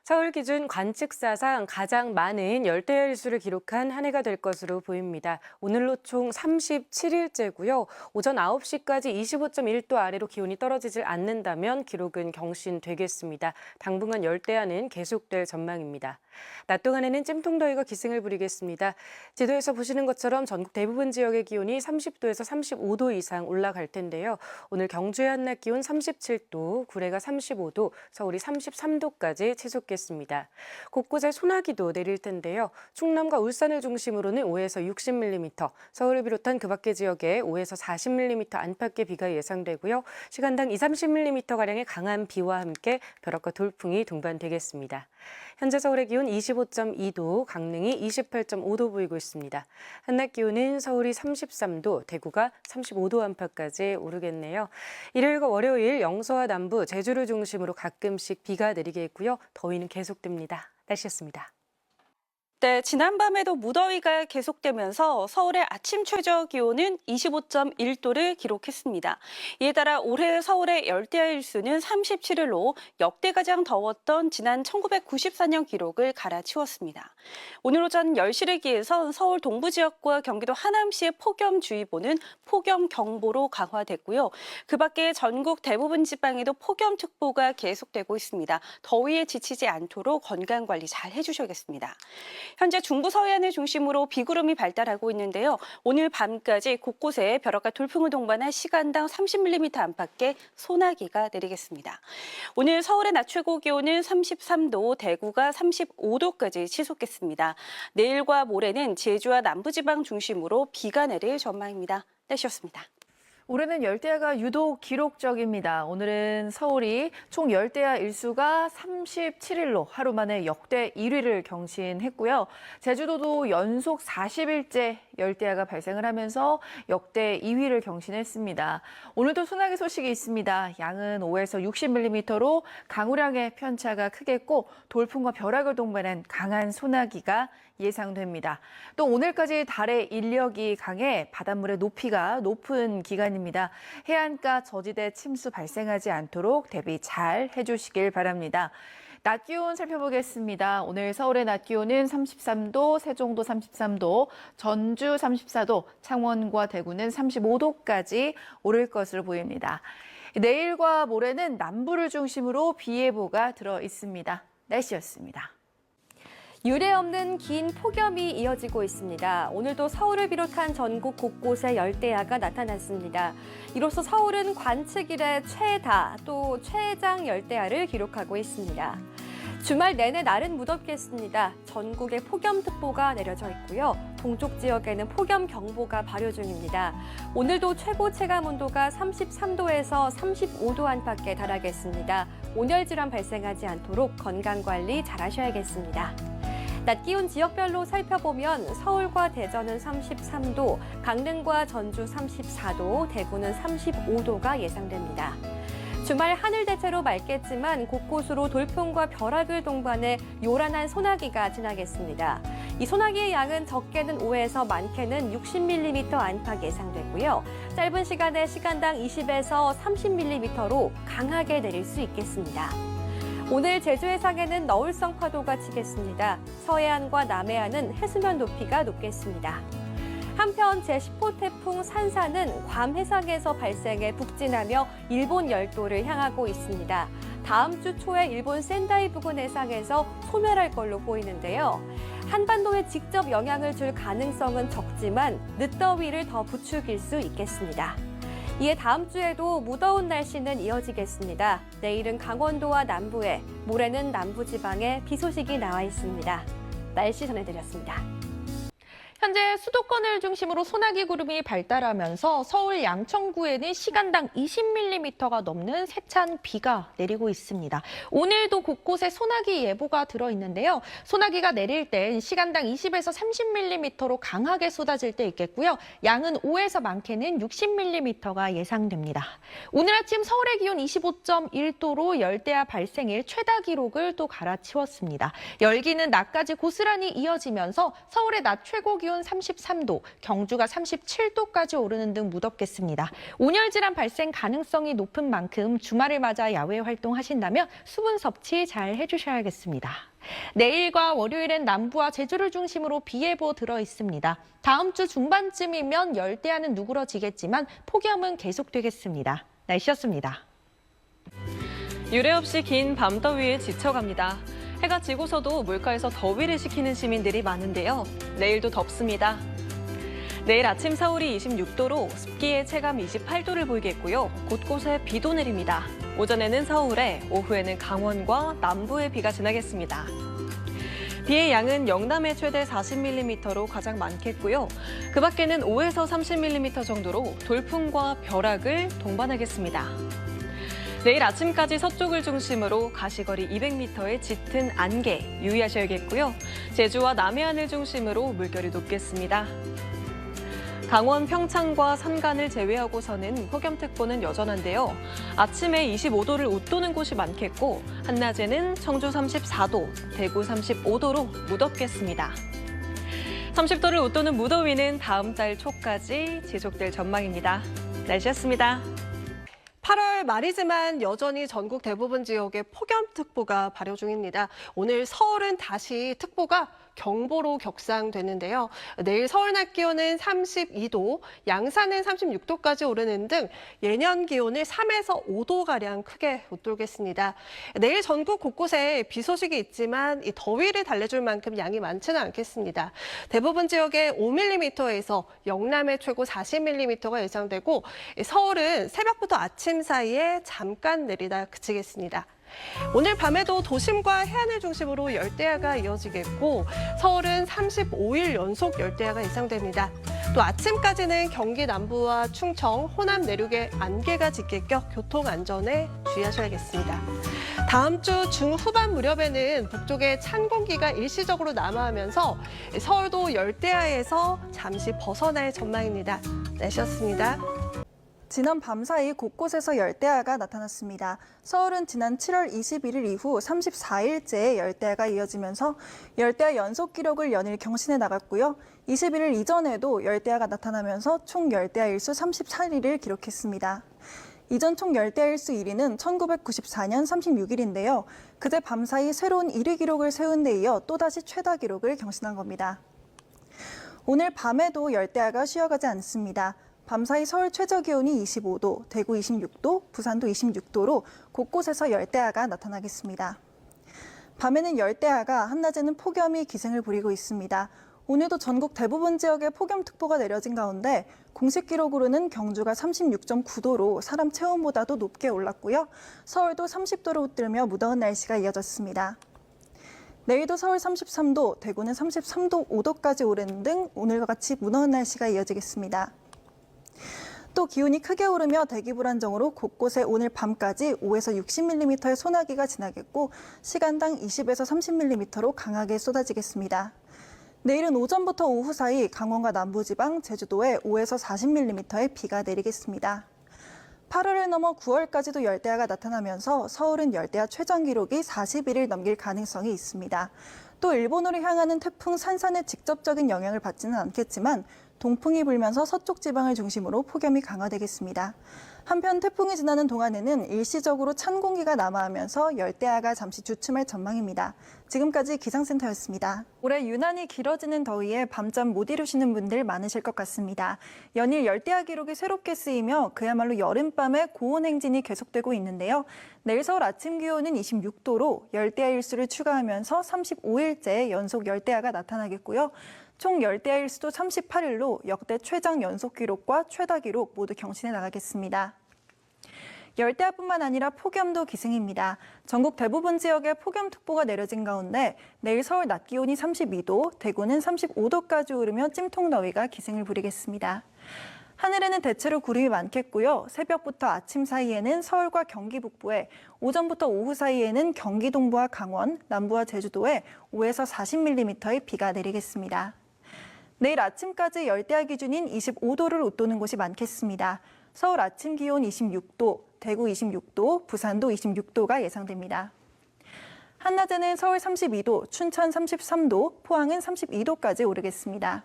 서울 기준 관측사상 가장 많은 열대야 일수를 기록한 한 해가 될 것으로 보입니다. 오늘로 총 37일째고요. 오전 9시까지 25.1도 아래로 기온이 떨어지질 않는다면 기록은 경신되겠습니다. 당분간 열대야는 계속될 전망입니다. 낮 동안에는 찜통더위가 기승을 부리겠습니다. 지도에서 보시는 것처럼 전국 대부분 지역의 기온이 30도에서 35도 이상 올라갈 텐데요. 오늘 경주의 한낮 기온 37도, 구례가 35도, 서울이 33도까지 치솟겠습니다. 곳곳에 소나기도 내릴 텐데요. 충남과 울산을 중심으로는 5에서 60mm, 서울을 비롯한 그 밖의 지역에 5에서 40mm 안팎의 비가 예상되고요. 시간당 20-30mm가량의 강한 비와 함께 벼락과 돌풍이 동반되겠습니다. 현재 서울의 기온 25.2도, 강릉이 28.5도 보이고 있습니다. 한낮 기온은 서울이 33도, 대구가 35도 안팎까지 오르겠네요. 일요일과 월요일 영서와 남부, 제주를 중심으로 가끔씩 비가 내리겠고요. 더위는 계속됩니다. 날씨였습니다. 네, 지난밤에도 무더위가 계속되면서 서울의 아침 최저 기온은 25.1도를 기록했습니다. 이에 따라 올해 서울의 열대야 일수는 37일로 역대 가장 더웠던 지난 1994년 기록을 갈아치웠습니다. 오늘 오전 10시를 기해선 서울 동부 지역과 경기도 하남시의 폭염주의보는 폭염경보로 강화됐고요. 그 밖에 전국 대부분 지방에도 폭염특보가 계속되고 있습니다. 더위에 지치지 않도록 건강관리 잘 해주셔야겠습니다. 현재 중부 서해안을 중심으로 비구름이 발달하고 있는데요. 오늘 밤까지 곳곳에 벼락과 돌풍을 동반한 시간당 30mm 안팎의 소나기가 내리겠습니다. 오늘 서울의 낮 최고 기온은 33도, 대구가 35도까지 치솟겠습니다. 내일과 모레는 제주와 남부지방 중심으로 비가 내릴 전망입니다. 날씨였습니다. 올해는 열대야가 유독 기록적입니다. 오늘은 서울이 총 열대야 일수가 37일로 하루 만에 역대 1위를 경신했고요. 제주도도 연속 40일째 열대야가 발생을 하면서 역대 2위를 경신했습니다. 오늘도 소나기 소식이 있습니다. 양은 5에서 60mm로 강우량의 편차가 크겠고 돌풍과 벼락을 동반한 강한 소나기가 예상됩니다. 또 오늘까지 달의 인력이 강해 바닷물의 높이가 높은 기간입니다. 해안가 저지대 침수 발생하지 않도록 대비 잘 해주시길 바랍니다. 낮 기온 살펴보겠습니다. 오늘 서울의 낮 기온은 33도, 세종도 33도, 전주 34도, 창원과 대구는 35도까지 오를 것으로 보입니다. 내일과 모레는 남부를 중심으로 비 예보가 들어 있습니다. 날씨였습니다. 유례없는 긴 폭염이 이어지고 있습니다. 오늘도 서울을 비롯한 전국 곳곳에 열대야가 나타났습니다. 이로써 서울은 관측 이래 최다 또 최장 열대야를 기록하고 있습니다. 주말 내내 날은 무덥겠습니다. 전국에 폭염특보가 내려져 있고요. 동쪽 지역에는 폭염경보가 발효 중입니다. 오늘도 최고 체감온도가 33도에서 35도 안팎에 달하겠습니다. 온열 질환 발생하지 않도록 건강관리 잘 하셔야겠습니다. 낮 기온 지역별로 살펴보면 서울과 대전은 33도, 강릉과 전주 34도, 대구는 35도가 예상됩니다. 주말 하늘 대체로 맑겠지만 곳곳으로 돌풍과 벼락을 동반해 요란한 소나기가 지나겠습니다. 이 소나기의 양은 적게는 5에서 많게는 60mm 안팎 예상되고요. 짧은 시간에 시간당 20에서 30mm로 강하게 내릴 수 있겠습니다. 오늘 제주 해상에는 너울성 파도가 치겠습니다. 서해안과 남해안은 해수면 높이가 높겠습니다. 한편 제10호 태풍 산사는 괌 해상에서 발생해 북진하며 일본 열도를 향하고 있습니다. 다음 주 초에 일본 센다이 부근 해상에서 소멸할 걸로 보이는데요. 한반도에 직접 영향을 줄 가능성은 적지만 늦더위를 더 부추길 수 있겠습니다. 이에 다음 주에도 무더운 날씨는 이어지겠습니다. 내일은 강원도와 남부에, 모레는 남부지방에 비 소식이 나와 있습니다. 날씨 전해드렸습니다. 현재 수도권을 중심으로 소나기 구름이 발달하면서 서울 양천구에는 시간당 20mm가 넘는 세찬 비가 내리고 있습니다. 오늘도 곳곳에 소나기 예보가 들어있는데요. 소나기가 내릴 땐 시간당 20에서 30mm로 강하게 쏟아질 때 있겠고요. 양은 5에서 많게는 60mm가 예상됩니다. 오늘 아침 서울의 기온 25.1도로 열대야 발생일 최다 기록을 또 갈아치웠습니다. 열기는 낮까지 고스란히 이어지면서 서울의 낮 최고 기온 기온 33도, 경주가 37도까지 오르는 등 무덥겠습니다. 온열 질환 발생 가능성이 높은 만큼 주말을 맞아 야외 활동하신다면 수분 섭취 잘 해주셔야겠습니다. 내일과 월요일엔 남부와 제주를 중심으로 비 예보 들어 있습니다. 다음 주 중반쯤이면 열대야는 누그러지겠지만 폭염은 계속되겠습니다. 날씨였습니다. 유례 없이 긴 밤더위에 지쳐갑니다. 해가 지고서도 물가에서 더위를 식히는 시민들이 많은데요. 내일도 덥습니다. 내일 아침 서울이 26도로 습기의 체감 28도를 보이겠고요. 곳곳에 비도 내립니다. 오전에는 서울에, 오후에는 강원과 남부에 비가 지나겠습니다. 비의 양은 영남에 최대 40mm로 가장 많겠고요. 그 밖에는 5에서 30mm 정도로 돌풍과 벼락을 동반하겠습니다. 내일 아침까지 서쪽을 중심으로 가시거리 200m의 짙은 안개 유의하셔야겠고요. 제주와 남해안을 중심으로 물결이 높겠습니다. 강원 평창과 산간을 제외하고서는 폭염특보는 여전한데요. 아침에 25도를 웃도는 곳이 많겠고 한낮에는 청주 34도, 대구 35도로 무덥겠습니다. 30도를 웃도는 무더위는 다음 달 초까지 지속될 전망입니다. 날씨였습니다. 8월 말이지만 여전히 전국 대부분 지역에 폭염특보가 발효 중입니다. 오늘 서울은 다시 특보가 경보로 격상되는데요. 내일 서울 낮 기온은 32도, 양산은 36도까지 오르는 등 예년 기온을 3에서 5도가량 크게 웃돌겠습니다. 내일 전국 곳곳에 비 소식이 있지만 이 더위를 달래줄 만큼 양이 많지는 않겠습니다. 대부분 지역에 5mm에서 영남에 최고 40mm가 예상되고 서울은 새벽부터 아침 사이에 잠깐 내리다 그치겠습니다. 오늘 밤에도 도심과 해안을 중심으로 열대야가 이어지겠고 서울은 35일 연속 열대야가 예상됩니다. 또 아침까지는 경기 남부와 충청, 호남 내륙에 안개가 짙게 껴 교통 안전에 주의하셔야겠습니다. 다음 주 중후반 무렵에는 북쪽에 찬 공기가 일시적으로 남하하면서 서울도 열대야에서 잠시 벗어날 전망입니다. 날씨였습니다. 지난 밤사이 곳곳에서 열대야가 나타났습니다. 서울은 지난 7월 21일 이후 34일째 열대야가 이어지면서 열대야 연속 기록을 연일 경신해 나갔고요. 21일 이전에도 열대야가 나타나면서 총 열대야 일수 34일을 기록했습니다. 이전 총 열대야 일수 1위는 1994년 36일인데요. 그제 밤사이 새로운 1위 기록을 세운 데 이어 또다시 최다 기록을 경신한 겁니다. 오늘 밤에도 열대야가 쉬어가지 않습니다. 밤사이 서울 최저기온이 25도, 대구 26도, 부산도 26도로 곳곳에서 열대야가 나타나겠습니다. 밤에는 열대야가, 한낮에는 폭염이 기승을 부리고 있습니다. 오늘도 전국 대부분 지역에 폭염특보가 내려진 가운데 공식 기록으로는 경주가 36.9도로 사람 체온보다도 높게 올랐고요. 서울도 30도를 웃돌며 무더운 날씨가 이어졌습니다. 내일도 서울 33도, 대구는 33도 5도까지 오르는 등 오늘과 같이 무더운 날씨가 이어지겠습니다. 또 기온이 크게 오르며 대기 불안정으로 곳곳에 오늘 밤까지 5에서 60mm의 소나기가 지나겠고 시간당 20에서 30mm로 강하게 쏟아지겠습니다. 내일은 오전부터 오후 사이 강원과 남부지방, 제주도에 5에서 40mm의 비가 내리겠습니다. 8월을 넘어 9월까지도 열대야가 나타나면서 서울은 열대야 최장 기록이 40일을 넘길 가능성이 있습니다. 또 일본으로 향하는 태풍 산산의 직접적인 영향을 받지는 않겠지만 동풍이 불면서 서쪽 지방을 중심으로 폭염이 강화되겠습니다. 한편 태풍이 지나는 동안에는 일시적으로 찬 공기가 남하하면서 열대야가 잠시 주춤할 전망입니다. 지금까지 기상센터였습니다. 올해 유난히 길어지는 더위에 밤잠 못 이루시는 분들 많으실 것 같습니다. 연일 열대야 기록이 새롭게 쓰이며 그야말로 여름밤에 고온 행진이 계속되고 있는데요. 내일 서울 아침 기온은 26도로 열대야 일수를 추가하면서 35일째 연속 열대야가 나타나겠고요. 총 열대야 일수도 38일로 역대 최장 연속 기록과 최다 기록 모두 경신해 나가겠습니다. 열대야뿐만 아니라 폭염도 기승입니다. 전국 대부분 지역에 폭염특보가 내려진 가운데 내일 서울 낮 기온이 32도, 대구는 35도까지 오르며 찜통더위가 기승을 부리겠습니다. 하늘에는 대체로 구름이 많겠고요. 새벽부터 아침 사이에는 서울과 경기 북부에, 오전부터 오후 사이에는 경기 동부와 강원, 남부와 제주도에 5에서 40mm의 비가 내리겠습니다. 내일 아침까지 열대야 기준인 25도를 웃도는 곳이 많겠습니다. 서울 아침 기온 26도, 대구 26도, 부산도 26도가 예상됩니다. 한낮에는 서울 32도, 춘천 33도, 포항은 32도까지 오르겠습니다.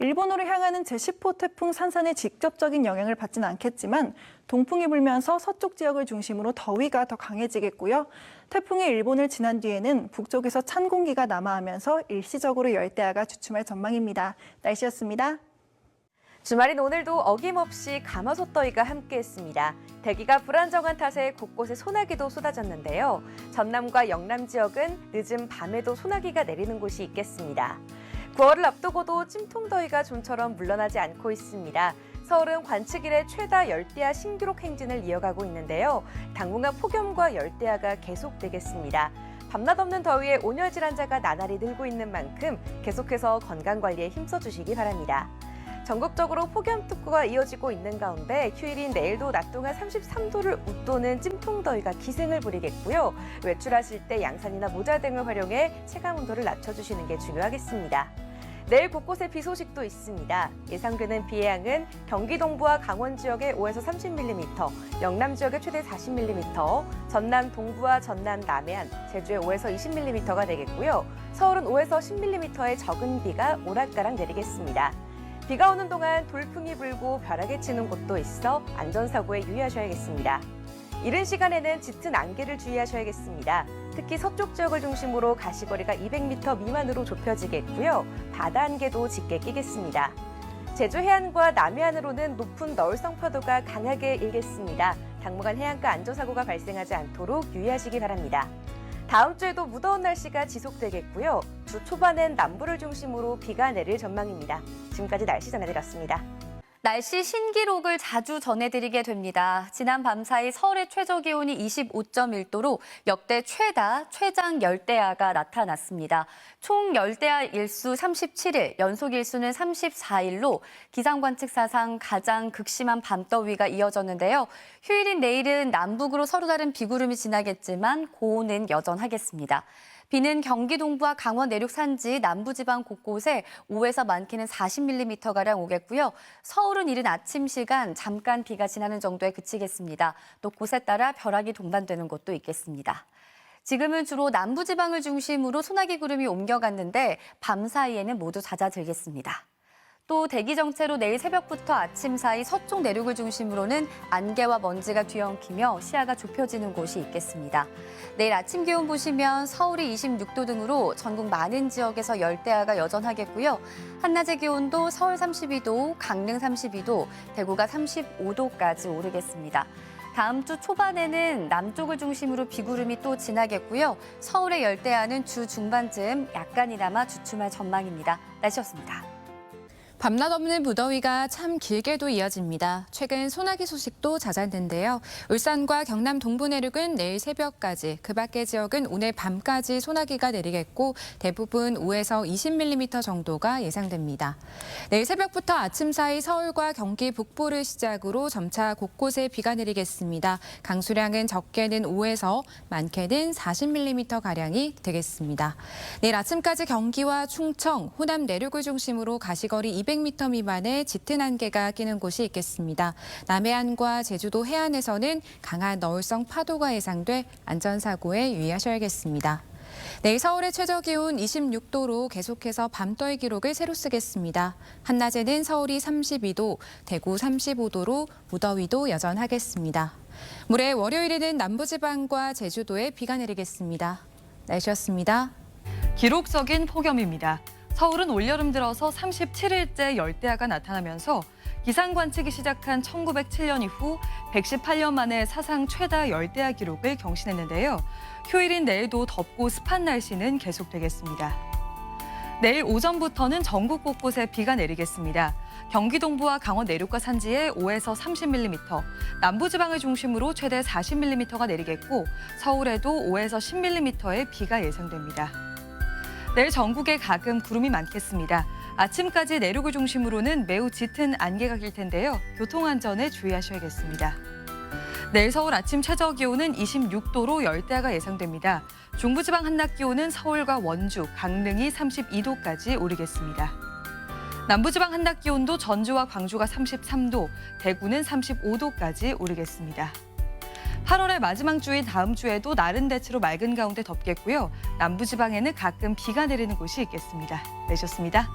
일본으로 향하는 제10호 태풍 산산의 직접적인 영향을 받지는 않겠지만 동풍이 불면서 서쪽 지역을 중심으로 더위가 더 강해지겠고요. 태풍이 일본을 지난 뒤에는 북쪽에서 찬 공기가 남하하면서 일시적으로 열대야가 주춤할 전망입니다. 날씨였습니다. 주말인 오늘도 어김없이 가마솥 더위가 함께했습니다. 대기가 불안정한 탓에 곳곳에 소나기도 쏟아졌는데요. 전남과 영남 지역은 늦은 밤에도 소나기가 내리는 곳이 있겠습니다. 9월을 앞두고도 찜통더위가 좀처럼 물러나지 않고 있습니다. 서울은 관측 이래 최다 열대야 신기록 행진을 이어가고 있는데요. 당분간 폭염과 열대야가 계속되겠습니다. 밤낮 없는 더위에 온열 질환자가 나날이 늘고 있는 만큼 계속해서 건강관리에 힘써주시기 바랍니다. 전국적으로 폭염특보가 이어지고 있는 가운데 휴일인 내일도 낮 동안 33도를 웃도는 찜통더위가 기승을 부리겠고요. 외출하실 때 양산이나 모자 등을 활용해 체감온도를 낮춰주시는 게 중요하겠습니다. 내일 곳곳에 비 소식도 있습니다. 예상되는 비의 양은 경기 동부와 강원 지역에 5에서 30mm, 영남 지역에 최대 40mm, 전남 동부와 전남 남해안, 제주에 5에서 20mm가 되겠고요. 서울은 5에서 10mm의 적은 비가 오락가락 내리겠습니다. 비가 오는 동안 돌풍이 불고 벼락이 치는 곳도 있어 안전사고에 유의하셔야겠습니다. 이른 시간에는 짙은 안개를 주의하셔야겠습니다. 특히 서쪽 지역을 중심으로 가시거리가 200m 미만으로 좁혀지겠고요. 바다 안개도 짙게 끼겠습니다. 제주 해안과 남해안으로는 높은 너울성 파도가 강하게 일겠습니다. 당분간 해안가 안전사고가 발생하지 않도록 유의하시기 바랍니다. 다음 주에도 무더운 날씨가 지속되겠고요. 주 초반엔 남부를 중심으로 비가 내릴 전망입니다. 지금까지 날씨 전해드렸습니다. 날씨 신기록을 자주 전해드리게 됩니다. 지난 밤 사이 서울의 최저기온이 25.1도로 역대 최장 열대야가 나타났습니다. 총 열대야 일수 37일, 연속 일수는 34일로 기상관측 사상 가장 극심한 밤더위가 이어졌는데요. 휴일인 내일은 남북으로 서로 다른 비구름이 지나겠지만 고온은 여전하겠습니다. 비는 경기 동부와 강원 내륙 산지 남부지방 곳곳에 5에서 많게는 40mm가량 오겠고요. 서울은 이른 아침 시간 잠깐 비가 지나는 정도에 그치겠습니다. 또 곳에 따라 벼락이 동반되는 곳도 있겠습니다. 지금은 주로 남부지방을 중심으로 소나기 구름이 옮겨갔는데 밤 사이에는 모두 잦아들겠습니다. 또 대기 정체로 내일 새벽부터 아침 사이 서쪽 내륙을 중심으로는 안개와 먼지가 뒤엉키며 시야가 좁혀지는 곳이 있겠습니다. 내일 아침 기온 보시면 서울이 26도 등으로 전국 많은 지역에서 열대야가 여전하겠고요. 한낮의 기온도 서울 32도, 강릉 32도, 대구가 35도까지 오르겠습니다. 다음 주 초반에는 남쪽을 중심으로 비구름이 또 지나겠고요. 서울의 열대야는 주 중반쯤 약간이나마 주춤할 전망입니다. 날씨였습니다. 밤낮 없는 무더위가 참 길게도 이어집니다. 최근 소나기 소식도 잦았는데요. 울산과 경남 동부 내륙은 내일 새벽까지, 그 밖의 지역은 오늘 밤까지 소나기가 내리겠고 대부분 5에서 20mm 정도가 예상됩니다. 내일 새벽부터 아침 사이 서울과 경기 북부를 시작으로 점차 곳곳에 비가 내리겠습니다. 강수량은 적게는 5에서 많게는 40mm가량이 되겠습니다. 내일 아침까지 경기와 충청, 호남 내륙을 중심으로 가시거리 200m 미만의 짙은 안개가 끼는 곳이 있겠습니다. 남해안과 제주도 해안에서는 강한 너울성 파도가 예상돼 안전사고에 유의하셔야겠습니다. 내일 서울의 최저기온 26도로 계속해서 밤더위 기록을 새로 쓰겠습니다. 한낮에는 서울이 32도, 대구 35도로 무더위도 여전하겠습니다. 모레 월요일에는 남부지방과 제주도에 비가 내리겠습니다. 날씨였습니다. 기록적인 폭염입니다. 서울은 올여름 들어서 37일째 열대야가 나타나면서 기상 관측이 시작한 1907년 이후 118년 만에 사상 최다 열대야 기록을 경신했는데요. 휴일인 내일도 덥고 습한 날씨는 계속되겠습니다. 내일 오전부터는 전국 곳곳에 비가 내리겠습니다. 경기 동부와 강원 내륙과 산지에 5에서 30mm, 남부지방을 중심으로 최대 40mm가 내리겠고 서울에도 5에서 10mm의 비가 예상됩니다. 내일 전국에 가끔 구름이 많겠습니다. 아침까지 내륙을 중심으로는 매우 짙은 안개가 낄 텐데요. 교통안전에 주의하셔야겠습니다. 내일 서울 아침 최저기온은 26도로 열대야가 예상됩니다. 중부지방 한낮 기온은 서울과 원주, 강릉이 32도까지 오르겠습니다. 남부지방 한낮 기온도 전주와 광주가 33도, 대구는 35도까지 오르겠습니다. 8월의 마지막 주인 다음 주에도 날은 대체로 맑은 가운데 덥겠고요. 남부지방에는 가끔 비가 내리는 곳이 있겠습니다. 내셨습니다.